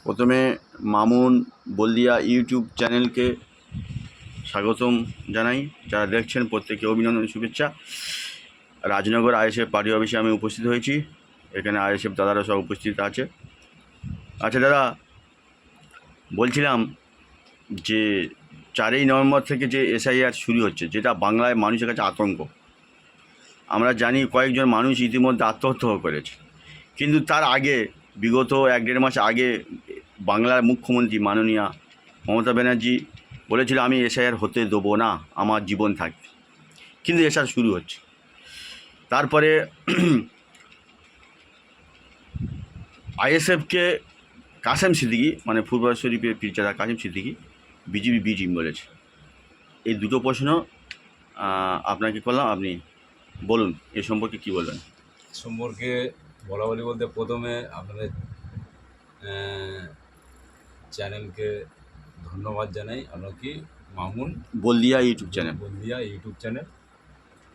প্রথমে মামুন বলদিয়া ইউটিউব চ্যানেলকে স্বাগতম জানাই। যারা দেখছেন প্রত্যেকে অভিনন্দন, শুভেচ্ছা। রাজনগর আইএসএফ পার্টি অফিসে আমি উপস্থিত হয়েছি। এখানে আইএসএফ দাদারা সব উপস্থিত আছে। আচ্ছা দাদা, বলছিলাম যে 4ই নভেম্বর থেকে যে এসআইআর শুরু হচ্ছে, যেটা বাংলায় মানুষের কাছে আতঙ্ক। আমরা জানি কয়েকজন মানুষ ইতিমধ্যে আত্মহত্যা করেছে, কিন্তু তার আগে বিগত 1-1.5 মাস আগে বাংলার মুখ্যমন্ত্রী মাননীয়া মমতা ব্যানার্জি বলেছিল আমি এসআইআর হতে দেবো না, আমার জীবন থাকবে। কিন্তু এসআইআর শুরু হচ্ছে। তারপরে আইএসএফকে কাসেম সিদ্দিকি, মানে ফুরফুরা শরীফের পীরজাদা Kasem Siddiqui BJP B team বলেছে। এই দুটো প্রশ্ন আপনাকে করলাম, আপনি বলুন এ সম্পর্কে কী বলবেন। সম্পর্কে বলা বলতে প্রথমে আপনাদের চ্যানেলকে ধন্যবাদ জানাই। আমরা কি Mamun বলদিয়া YouTube channel, বলদিয়া YouTube channel,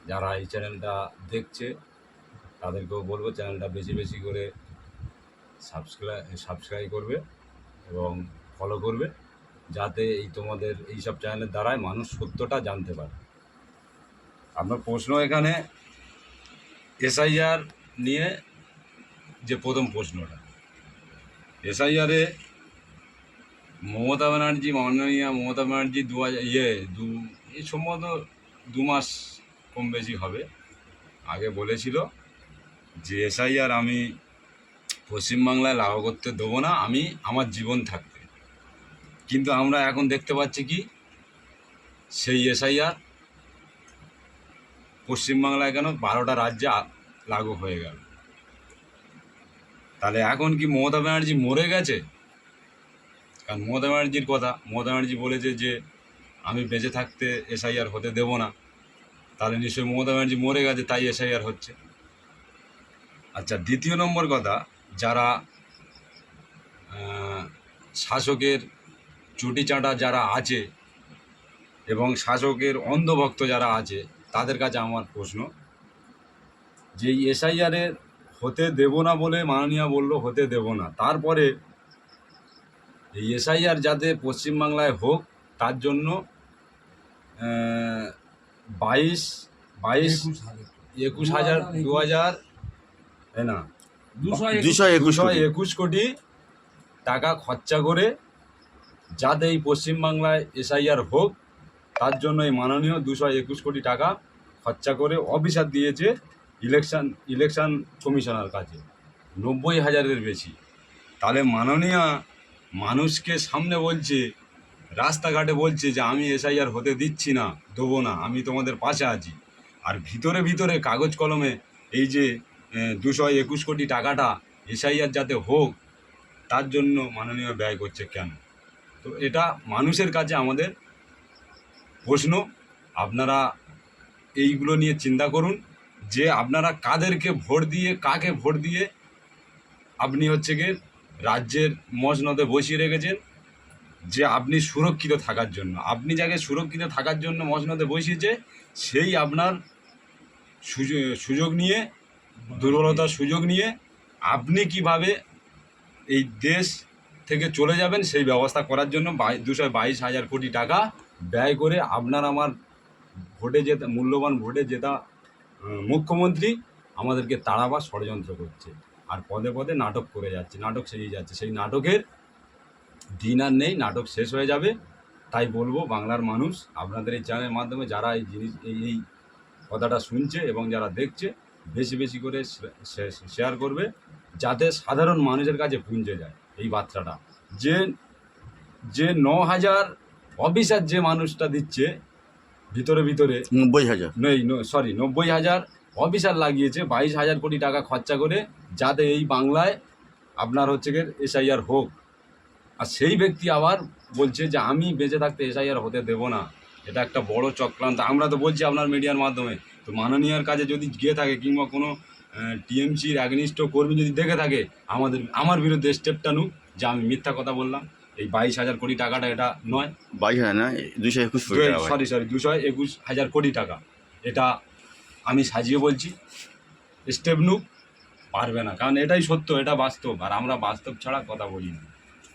যারা এই চ্যানেলটা দেখছে তাদেরকেও বলবো চ্যানেলটা বেশি বেশি করে সাবস্ক্রাইব করবে এবং ফলো করবে, যাতে এই তোমাদের এইসব চ্যানেলের দ্বারাই মানুষ সত্যটা জানতে পারে। আপনার প্রশ্ন এখানে এসআইআর নিয়ে, যে প্রথম প্রশ্নটা, এসআইআরে মাননীয় মমতা ব্যানার্জি এই সম্ভবত 2 মাস কম বেশি হবে আগে বলেছিল যে এসআইআর আমি পশ্চিমবাংলায় লাগু করতে দেবো না, আমি আমার জীবন থাকবে। কিন্তু আমরা এখন দেখতে পাচ্ছি কি সেই এসআইআর পশ্চিমবাংলায় কেন 12টা রাজ্যে লাগু হয়ে গেল। তাহলে এখন কি মমতা ব্যানার্জি মরে গেছে? কারণ মমতা ব্যানার্জি বলেছে যে আমি বেঁচে থাকতে এসআইআর হতে দেব না, তাহলে নিশ্চয়ই মমতা ব্যানার্জি মরে গেছে, তাই এসআইআর হচ্ছে। আচ্ছা, দ্বিতীয় নম্বর কথা, যারা শাসকের চুটি চাঁটা যারা আছে এবং শাসকের অন্ধভক্ত যারা আছে, তাদের কাছে আমার প্রশ্ন যে এসআইআরের হতে দেব না বলে মাননীয় বলল হতে দেব না, তারপরে এই এসআইআর যাতে পশ্চিমবাংলায় হোক তার জন্য 221 কোটি টাকা খরচা করে যাতে এই পশ্চিমবাংলায় এসআইআর হোক, তার জন্য এই মাননীয় 221 কোটি টাকা খরচা করে অফিসার দিয়েছে ইলেকশন কমিশনার কাছে, 90,000-এর বেশি। তাহলে মাননীয় মানুষকে সামনে বলছে, রাস্তাঘাটে বলছে যে আমি এসআইআর হতে দিচ্ছি না, দেবো না, আমি তোমাদের পাশে আছি। আর ভিতরে ভিতরে কাগজ কলমে এই যে 221 কোটি টাকাটা এসআইআর যাতে হোক তার জন্য মাননীয় ব্যয় করছে কেন? তো এটা মানুষের কাছে আমাদের প্রশ্ন। আপনারা এইগুলো নিয়ে চিন্তা করুন যে আপনারা কাদেরকে ভোট দিয়ে, কাকে ভোট দিয়ে আপনি গিয়ে রাজ্যের মসনদে বসিয়ে রেখেছেন, যে আপনি সুরক্ষিত থাকার জন্য। আপনি যাকে সুরক্ষিত থাকার জন্য মসনদে বসিয়েছে, সেই আপনার সুযোগ নিয়ে, দুর্বলতার সুযোগ নিয়ে আপনি কিভাবে এই দেশ থেকে চলে যাবেন সেই ব্যবস্থা করার জন্য 222,000 কোটি টাকা ব্যয় করে আপনার আমার মূল্যবান ভোটে জেতা মুখ্যমন্ত্রী আমাদেরকে তাড়াবার ষড়যন্ত্র করছে, আর পদে পদে নাটক করে যাচ্ছে, নাটক সেরিয়ে যাচ্ছে। সেই নাটকের দিন আর নেই, নাটক শেষ হয়ে যাবে। তাই বলবো বাংলার মানুষ, আপনাদের এই চ্যানেলের মাধ্যমে যারা এই কথাটা শুনছে এবং যারা দেখছে, বেশি বেশি করে শেয়ার করবে, যাতে সাধারণ মানুষের কাছে পৌঁছে যায় এই বার্তাটা। যে 9,000 অফিসার যে মানুষটা দিচ্ছে, ভিতরে 90,000 অফিসার লাগিয়েছে 22,000 কোটি টাকা খরচা করে, যাতে এই বাংলায় আপনার এসআইআর হোক। আর সেই ব্যক্তি আবার বলছে যে আমি বেঁচে থাকতে এসআইআর হতে দেব না। এটা একটা বড় চক্রান্ত। আমরা তো বলছি আপনার মিডিয়ার মাধ্যমে, তো মাননীয়ার কাছে যদি গিয়ে থাকে কিংবা কোনো টিএমসির অ্যাগনিস্ট কর্মী যদি দেখে থাকে, আমার বিরুদ্ধে স্টেপটা নুক যে আমি মিথ্যা কথা বললাম। এই 22,000 কোটি টাকাটা এটা নয়, 22,000 না, 221,000 কোটি টাকা, এটা আমি সাজিয়ে বলছি। স্টেপ নুক, পারবে না, কারণ এটাই সত্য, এটা বাস্তব, আর আমরা বাস্তব ছাড়া কথা বলি না।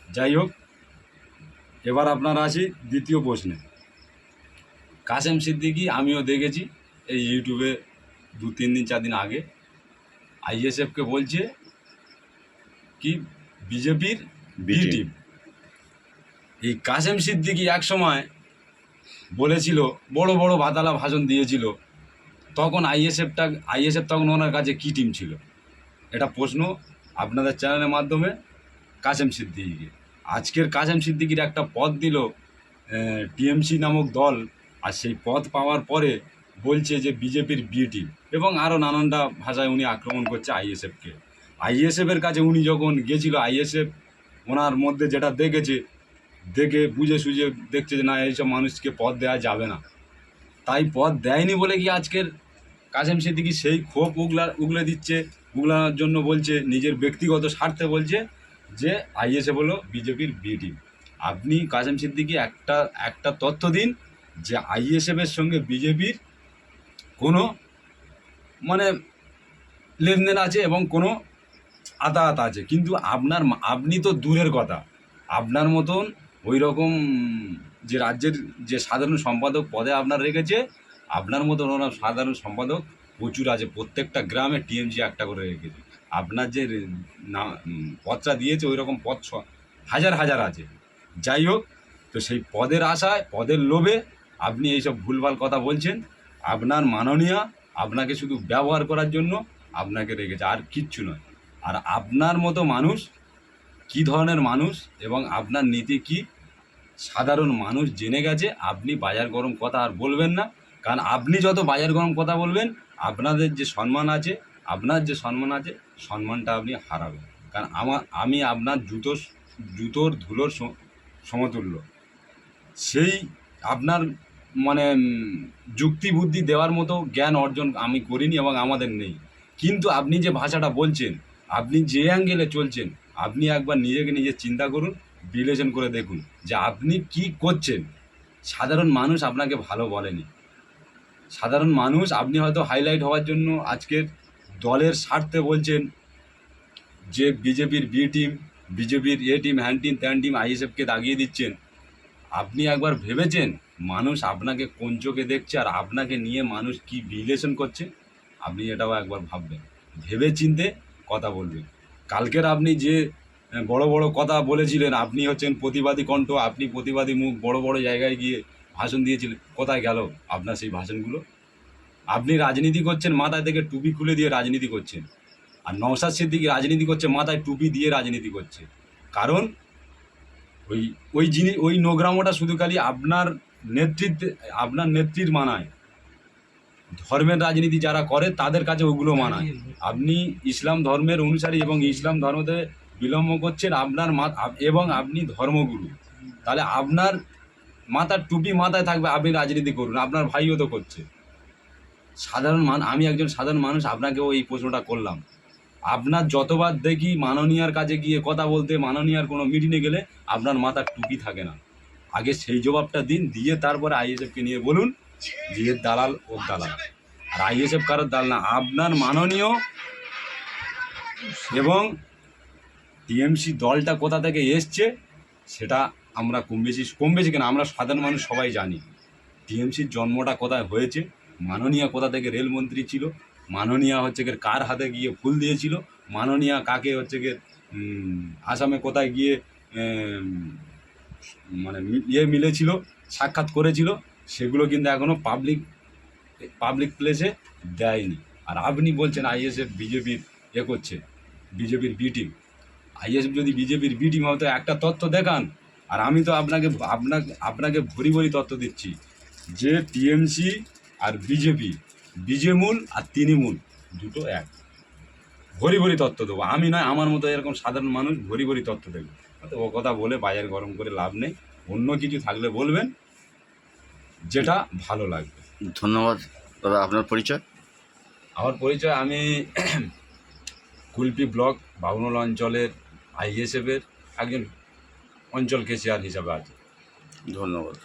যাই হোক, এবার আপনারা আসি দ্বিতীয় প্রশ্নে। কাসেম সিদ্দিকী আমিও দেখেছি এই ইউটিউবে 2-3 দিন 4 দিন আগে আইএসএফকে বলছে কি বিজেপির বি BT টিম। এই কাসেম সিদ্দিকী এক সময় বলেছিল, বড় বড় বাতালা ভাষণ দিয়েছিল, তখন আইএসএফ তখন ওনার কাছে কী টিম ছিল? এটা প্রশ্ন আপনাদের চ্যানেলের মাধ্যমে কাসেম সিদ্দিকীকে। আজকের কাসেম সিদ্দিকীর একটা পদ দিল টিএমসি নামক দল, আর সেই পদ পাওয়ার পরে বলছে যে বিজেপির বি টিম, এবং আরও নানানটা ভাষায় উনি আক্রমণ করছে আইএসএফকে। আইএসএফের কাছে উনি যখন গেছিল, আইএসএফ ওনার মধ্যে যেটা দেখে বুঝে সুঝে দেখছে যে না, এইসব মানুষকে পদ দেওয়া যাবে না, তাই পদ দেয়নি বলে কি আজকের কাসেম সিদ্দিকী সেই ক্ষোভ উগলে দিচ্ছে, উগলানোর জন্য বলছে, নিজের ব্যক্তিগত স্বার্থে বলছে যে আইএসএফ হলো বিজেপির বি টিম। আপনি কাসেম সিদ্দিকী একটা তথ্য দিন যে আইএসএফের সঙ্গে বিজেপির কোনো মানে লেনদেন আছে এবং কোনো আতাহাত আছে, কিন্তু আপনি তো দূরের কথা, আপনার মতন ওই রকম যে রাজ্যের যে সাধারণ সম্পাদক পদে আপনার রেখেছে, আপনার মতন ওরা সাধারণ সম্পাদক প্রচুর আছে, প্রত্যেকটা গ্রামে টিএমসি একটা করে রেখেছে। আপনার যে পদটা দিয়েছে ওই রকম পদ হাজার হাজার আছে। যাই হোক, তো সেই পদের আশায়, পদের লোভে আপনি এইসব ভুলভাল কথা বলছেন। আপনার মাননীয় আপনাকে শুধু ব্যবহার করার জন্য আপনাকে রেখেছে, আর কিচ্ছু নয়। আর আপনার মতো মানুষ কী ধরনের মানুষ এবং আপনার নীতি কী, সাধারণ মানুষ জেনে গেছে। আপনি বাজার গরম কথা আর বলবেন না, কারণ আপনি যত বাজার গরম কথা বলবেন, আপনার যে সম্মান আছে সম্মানটা আপনি হারাবেন। কারণ আমি আপনার জুতোর ধুলোর সমতুল্য। সেই আপনার মানে যুক্তি বুদ্ধি দেওয়ার মতো জ্ঞান অর্জন আমি করিনি এবং আমাদের নেই। কিন্তু আপনি যে ভাষাটা বলছেন, আপনি যে অ্যাঙ্গেলে চলছেন, আপনি একবার নিজে চিন্তা করুন, বিশ্লেষণ করে দেখুন যে আপনি কি করছেন। সাধারণ মানুষ আপনাকে ভালো বলেনি। সাধারণ মানুষ, আপনি হয়তো হাইলাইট হওয়ার জন্য আজকের দলের স্বার্থে বলছেন যে বিজেপির বি টিম, বিজেপির এ টিম, হ্যান টিম, ত্যান টিম, আইএসএফকে দাগিয়ে দিচ্ছেন। আপনি একবার ভেবেছেন মানুষ আপনাকে কোন চোখে দেখছে আর আপনাকে নিয়ে মানুষ কি বিশ্লেষণ করছে? আপনি এটাও একবার ভাববেন, ভেবে চিন্তে কথা বলবেন। কালকের আপনি যে বড় বড় কথা বলেছিলেন, আপনি হচ্ছেন প্রতিবাদী কণ্ঠ, আপনি প্রতিবাদী মুখ, বড় বড় জায়গায় গিয়ে ভাষণ দিয়েছিলেন, কোথায় গেল আপনার সেই ভাষণগুলো? আপনি রাজনীতি করছেন, মাথায় থেকে টুপি খুলে দিয়ে রাজনীতি করছেন, আর নওশাদ সিদ্দিকী রাজনীতি করছে, মাথায় টুপি দিয়ে রাজনীতি করছে। কারণ ওই নোংরামোটা শুধু খালি আপনার নেত্রীর মানায়। ধর্মের রাজনীতি যারা করে তাদের কাছে ওগুলো মানায়। আপনি ইসলাম ধর্মের অনুসারী এবং ইসলাম ধর্মতে বিলম্ব করছেন, এবং আপনি ধর্মগুরু, তাহলে আপনার মাথার টুপি মাথায় থাকবে, আপনি রাজনীতি করুন। আপনার ভাইও তো করছে। আমি একজন সাধারণ মানুষ, আপনাকেও এই প্রশ্নটা করলাম। আপনার যতবার দেখি মাননীয়ার কাছে গিয়ে কথা বলতে, মাননীয়ার কোনো মিটিংয়ে গেলে আপনার মাথার টুপি থাকে না। আগে সেই জবাবটা দিন, দিয়ে তারপরে আইএসএফকে নিয়ে বলুন যে এর দালাল ওর দালাল। আর আইএসএফ কারোর দালাল না, আপনার মাননীয়। এবং টিএমসি দলটা কোথা থেকে এসছে সেটা আমরা কম বেশি কেন, আমরা সাধারণ মানুষ সবাই জানি। টিএমসির জন্মটা কোথায় হয়েছে, মাননীয়া কোথা থেকে রেলমন্ত্রী ছিল, মাননীয়া হচ্ছে গিয়ে কার হাতে গিয়ে ফুল দিয়েছিল, মাননীয়া কাকে হচ্ছে গিয়ে আসামে কোথায় গিয়ে মানে মিলেছিল, সাক্ষাৎ করেছিল, সেগুলো কিন্তু এখনও পাবলিক প্লেসে দেয়নি। আর আপনি বলছেন আইএসএফ বিজেপির করছে, বিজেপির বি টিম। আইএসএফ যদি বিজেপির বি টিম হয়তো একটা তথ্য দেখান। আর আমি তো আপনাকে ভরি ভরি তথ্য দিচ্ছি যে টিএমসি আর বিজেপি, বিজেমূল আর তৃণমূল দুটো এক। ভরি ভরি তথ্য দেবো, আমি নয়, আমার মতো এরকম সাধারণ মানুষ ভরি ভরি তথ্য দেবে। তো ও কথা বলে বাজার গরম করে লাভ নেই, অন্য কিছু থাকলে বলবেন যেটা ভালো লাগবে। ধন্যবাদ দাদা। আপনার পরিচয়? আমার পরিচয়, আমি কুলপি ব্লক বাউনল অঞ্চলের আইএসএফের একজন অঞ্চল কেশিয়ার হিসাবে আছি। ধন্যবাদ।